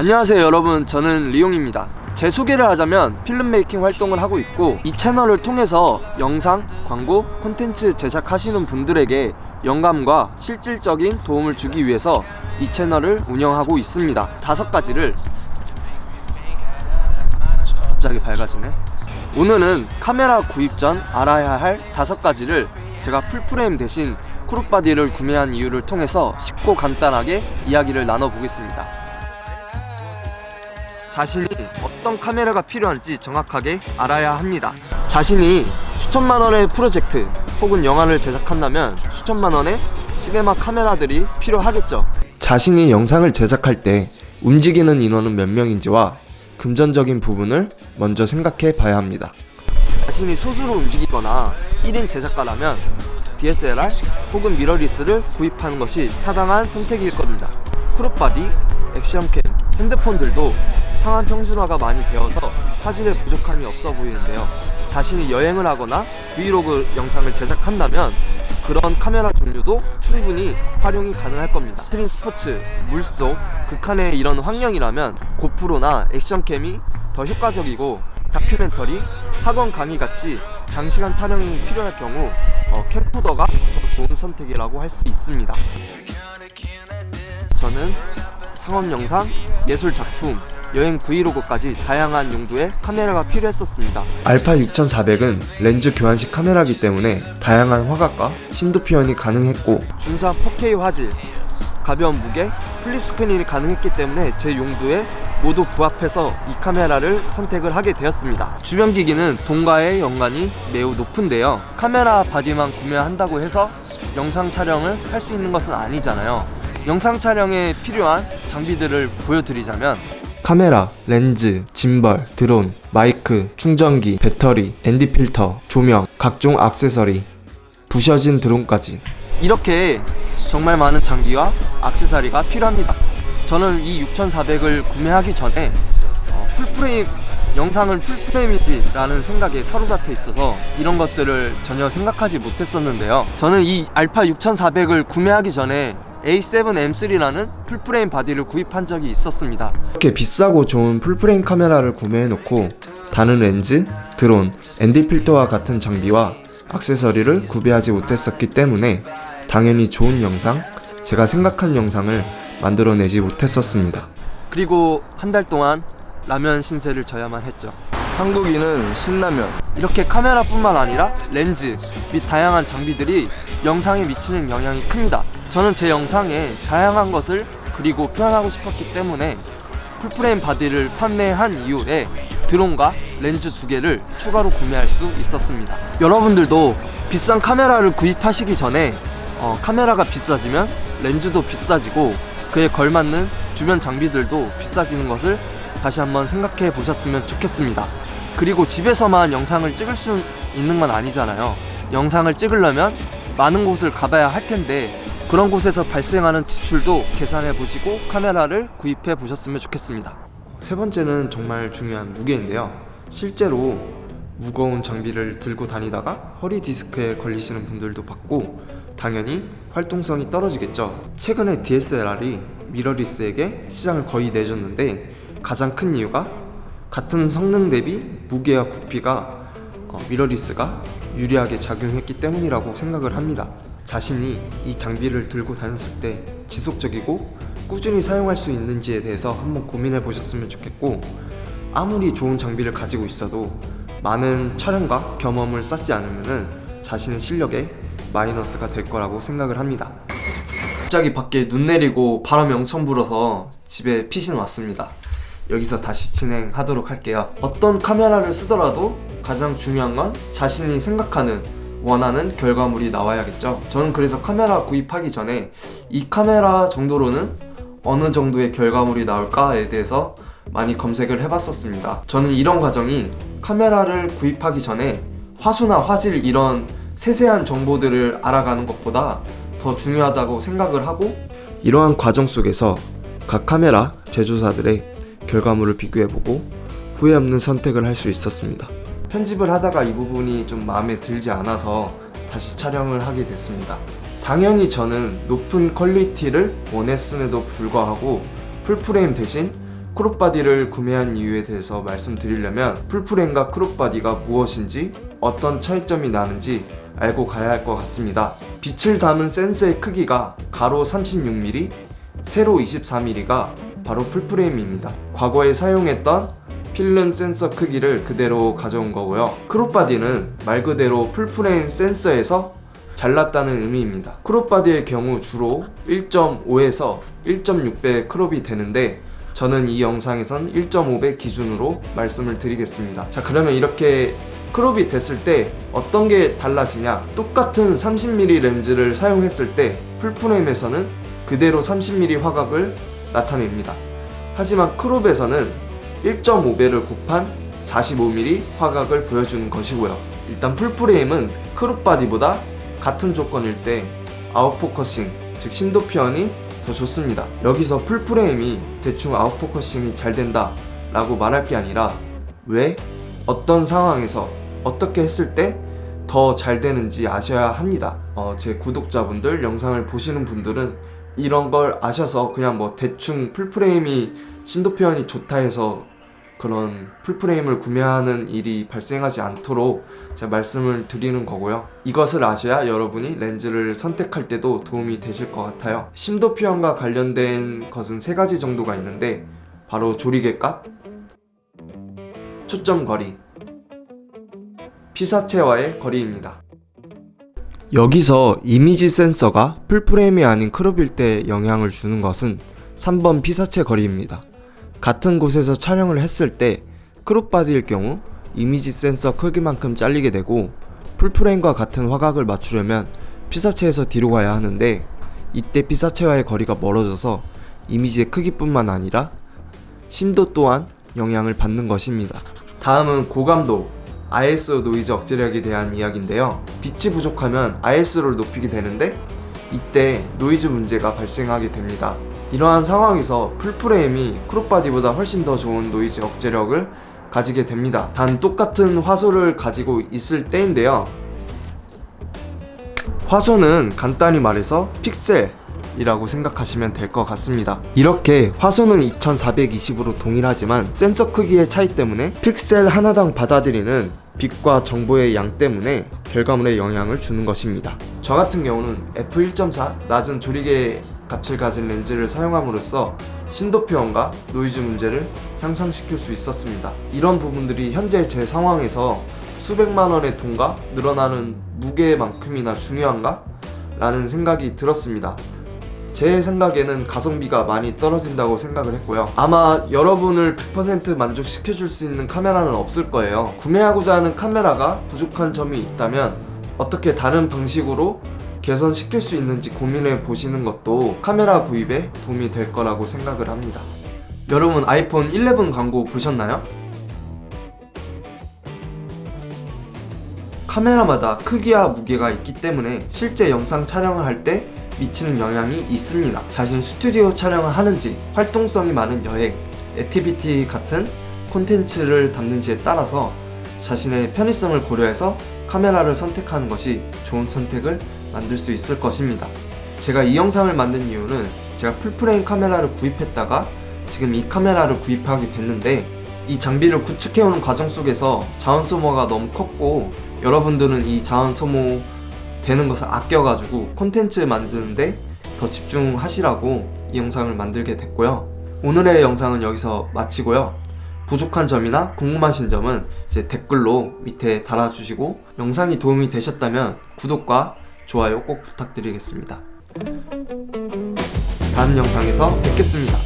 안녕하세요 여러분, 저는 리용입니다. 제 소개를 하자면 필름메이킹 활동을 하고 있고, 이 채널을 통해서 영상, 광고, 콘텐츠 제작하시는 분들에게 영감과 실질적인 도움을 주기 위해서 이 채널을 운영하고 있습니다. 5가지를 갑자기 밝아지네. 오늘은 카메라 구입 전 알아야 할 5가지를 제가 풀프레임 대신 크롭바디를 구매한 이유를 통해서 쉽고 간단하게 이야기를 나눠보겠습니다. 자신이 어떤 카메라가 필요한지 정확하게 알아야 합니다. 자신이 수천만 원의 프로젝트 혹은 영화를 제작한다면 수천만 원의 시네마 카메라들이 필요하겠죠. 자신이 영상을 제작할 때 움직이는 인원은 몇 명인지와 금전적인 부분을 먼저 생각해 봐야 합니다. 자신이 소수로 움직이거나 1인 제작가라면 DSLR 혹은 미러리스를 구입하는 것이 타당한 선택일 겁니다. 크롭바디, 액션캠, 핸드폰들도 상한 평준화가 많이 되어서 화질에 부족함이 없어 보이는데요. 자신이 여행을 하거나 브이로그 영상을 제작한다면 그런 카메라 종류도 충분히 활용이 가능할 겁니다. 스트림 스포츠, 물속, 극한의 이런 환경이라면 고프로나 액션캠이 더 효과적이고, 다큐멘터리, 학원 강의 같이 장시간 촬영이 필요할 경우 캠코더가 더 좋은 선택이라고 할 수 있습니다. 저는 상업영상, 예술작품, 여행 브이로그까지 다양한 용도의 카메라가 필요했었습니다. 알파 6400은 렌즈 교환식 카메라이기 때문에 다양한 화각과 심도 표현이 가능했고, 준사 4K 화질, 가벼운 무게, 플립 스크린이 가능했기 때문에 제 용도에 모두 부합해서 이 카메라를 선택을 하게 되었습니다. 주변 기기는 돈과의 연관이 매우 높은데요. 카메라 바디만 구매한다고 해서 영상 촬영을 할 수 있는 것은 아니잖아요. 영상 촬영에 필요한 장비들을 보여드리자면 카메라, 렌즈, 짐벌, 드론, 마이크, 충전기, 배터리, ND 필터, 조명, 각종 액세서리, 부셔진 드론까지 이렇게 정말 많은 장비와 액세서리가 필요합니다. 저는 이 6400을 구매하기 전에 풀프레임, 영상을 풀프레임이지 라는 생각에 사로잡혀 있어서 이런 것들을 전혀 생각하지 못했었는데요. 저는 이 알파 6400을 구매하기 전에 A7M3라는 풀프레임 바디를 구입한 적이 있었습니다. 이렇게 비싸고 좋은 풀프레임 카메라를 구매해놓고 다른 렌즈, 드론, ND 필터와 같은 장비와 액세서리를 구비하지 못했었기 때문에 당연히 좋은 영상, 제가 생각한 영상을 만들어내지 못했었습니다. 그리고 한 달 동안 라면 신세를 져야만 했죠. 한국인은 신라면. 이렇게 카메라뿐만 아니라 렌즈 및 다양한 장비들이 영상에 미치는 영향이 큽니다. 저는 제 영상에 다양한 것을 그리고 표현하고 싶었기 때문에 풀프레임 바디를 판매한 이후에 드론과 렌즈 2개를 추가로 구매할 수 있었습니다. 여러분들도 비싼 카메라를 구입하시기 전에 카메라가 비싸지면 렌즈도 비싸지고 그에 걸맞는 주변 장비들도 비싸지는 것을 다시 한번 생각해 보셨으면 좋겠습니다. 그리고 집에서만 영상을 찍을 수 있는 건 아니잖아요. 영상을 찍으려면 많은 곳을 가봐야 할 텐데 그런 곳에서 발생하는 지출도 계산해 보시고 카메라를 구입해 보셨으면 좋겠습니다. 세 번째는 정말 중요한 무게인데요. 실제로 무거운 장비를 들고 다니다가 허리 디스크에 걸리시는 분들도 봤고 당연히 활동성이 떨어지겠죠. 최근에 DSLR이 미러리스에게 시장을 거의 내줬는데 가장 큰 이유가 같은 성능 대비 무게와 부피가 미러리스가 유리하게 작용했기 때문이라고 생각을 합니다. 자신이 이 장비를 들고 다녔을 때 지속적이고 꾸준히 사용할 수 있는지에 대해서 한번 고민해 보셨으면 좋겠고, 아무리 좋은 장비를 가지고 있어도 많은 촬영과 경험을 쌓지 않으면 자신의 실력에 마이너스가 될 거라고 생각을 합니다. 갑자기 밖에 눈 내리고 바람이 엄청 불어서 집에 피신 왔습니다. 여기서 다시 진행하도록 할게요. 어떤 카메라를 쓰더라도 가장 중요한 건 자신이 생각하는, 원하는 결과물이 나와야겠죠. 저는 그래서 카메라 구입하기 전에 이 카메라 정도로는 어느 정도의 결과물이 나올까에 대해서 많이 검색을 해봤었습니다. 저는 이런 과정이 카메라를 구입하기 전에 화소나 화질 이런 세세한 정보들을 알아가는 것보다 더 중요하다고 생각을 하고, 이러한 과정 속에서 각 카메라 제조사들의 결과물을 비교해보고 후회 없는 선택을 할 수 있었습니다. 편집을 하다가 이 부분이 좀 마음에 들지 않아서 다시 촬영을 하게 됐습니다. 당연히 저는 높은 퀄리티를 원했음에도 불구하고 풀프레임 대신 크롭바디를 구매한 이유에 대해서 말씀드리려면 풀프레임과 크롭바디가 무엇인지 어떤 차이점이 나는지 알고 가야 할 것 같습니다. 빛을 담은 센서의 크기가 가로 36mm, 세로 24mm가 바로 풀프레임입니다. 과거에 사용했던 필름 센서 크기를 그대로 가져온 거고요. 크롭바디는 말 그대로 풀프레임 센서에서 잘랐다는 의미입니다. 크롭바디의 경우 주로 1.5에서 1.6배 크롭이 되는데 저는 이 영상에선 1.5배 기준으로 말씀을 드리겠습니다. 자, 그러면 이렇게 크롭이 됐을 때 어떤 게 달라지냐? 똑같은 30mm 렌즈를 사용했을 때 풀프레임에서는 그대로 30mm 화각을 나타냅니다. 하지만 크롭에서는 1.5배를 곱한 45mm 화각을 보여주는 것이고요. 일단 풀프레임은 크롭바디보다 같은 조건일 때 아웃포커싱, 즉 심도 표현이 더 좋습니다. 여기서 풀프레임이 대충 아웃포커싱이 잘 된다 라고 말할 게 아니라 왜, 어떤 상황에서 어떻게 했을 때 더 잘 되는지 아셔야 합니다. 제 구독자분들, 영상을 보시는 분들은 이런 걸 아셔서 그냥 뭐 대충 풀프레임이 심도 표현이 좋다 해서 그런 풀프레임을 구매하는 일이 발생하지 않도록 제가 말씀을 드리는 거고요. 이것을 아셔야 여러분이 렌즈를 선택할 때도 도움이 되실 것 같아요. 심도 표현과 관련된 것은 3가지 정도가 있는데 바로 조리개값, 초점 거리, 피사체와의 거리입니다. 여기서 이미지 센서가 풀프레임이 아닌 크롭일 때 영향을 주는 것은 3번 피사체 거리입니다. 같은 곳에서 촬영을 했을 때 크롭바디일 경우 이미지 센서 크기만큼 잘리게 되고 풀프레임과 같은 화각을 맞추려면 피사체에서 뒤로 가야 하는데 이때 피사체와의 거리가 멀어져서 이미지의 크기뿐만 아니라 심도 또한 영향을 받는 것입니다. 다음은 고감도, ISO 노이즈 억제력에 대한 이야기인데요. 빛이 부족하면 ISO를 높이게 되는데 이때 노이즈 문제가 발생하게 됩니다. 이러한 상황에서 풀프레임이 크롭바디보다 훨씬 더 좋은 노이즈 억제력을 가지게 됩니다. 단 똑같은 화소를 가지고 있을 때인데요. 화소는 간단히 말해서 픽셀이라고 생각하시면 될 것 같습니다. 이렇게 화소는 2420으로 동일하지만 센서 크기의 차이 때문에 픽셀 하나당 받아들이는 빛과 정보의 양 때문에 결과물에 영향을 주는 것입니다. 저 같은 경우는 f1.4 낮은 조리개 값을 가진 렌즈를 사용함으로써 심도 표현과 노이즈 문제를 향상시킬 수 있었습니다. 이런 부분들이 현재 제 상황에서 수백만 원의 돈과 늘어나는 무게만큼이나 중요한가? 라는 생각이 들었습니다. 제 생각에는 가성비가 많이 떨어진다고 생각을 했고요. 아마 여러분을 100% 만족시켜줄 수 있는 카메라는 없을 거예요. 구매하고자 하는 카메라가 부족한 점이 있다면 어떻게 다른 방식으로 개선시킬 수 있는지 고민해 보시는 것도 카메라 구입에 도움이 될 거라고 생각을 합니다. 여러분 아이폰 11 광고 보셨나요? 카메라마다 크기와 무게가 있기 때문에 실제 영상 촬영을 할 때 미치는 영향이 있습니다. 자신 스튜디오 촬영을 하는지, 활동성이 많은 여행, 액티비티 같은 콘텐츠를 담는지에 따라서 자신의 편의성을 고려해서 카메라를 선택하는 것이 좋은 선택을 만들 수 있을 것입니다. 제가 이 영상을 만든 이유는 제가 풀프레임 카메라를 구입했다가 지금 이 카메라를 구입하게 됐는데 이 장비를 구축해오는 과정 속에서 자원 소모가 너무 컸고 여러분들은 이 자원 소모 되는 것을 아껴가지고 콘텐츠 만드는데 더 집중하시라고 이 영상을 만들게 됐고요. 오늘의 영상은 여기서 마치고요. 부족한 점이나 궁금하신 점은 이제 댓글로 밑에 달아주시고 영상이 도움이 되셨다면 구독과 좋아요 꼭 부탁드리겠습니다. 다음 영상에서 뵙겠습니다.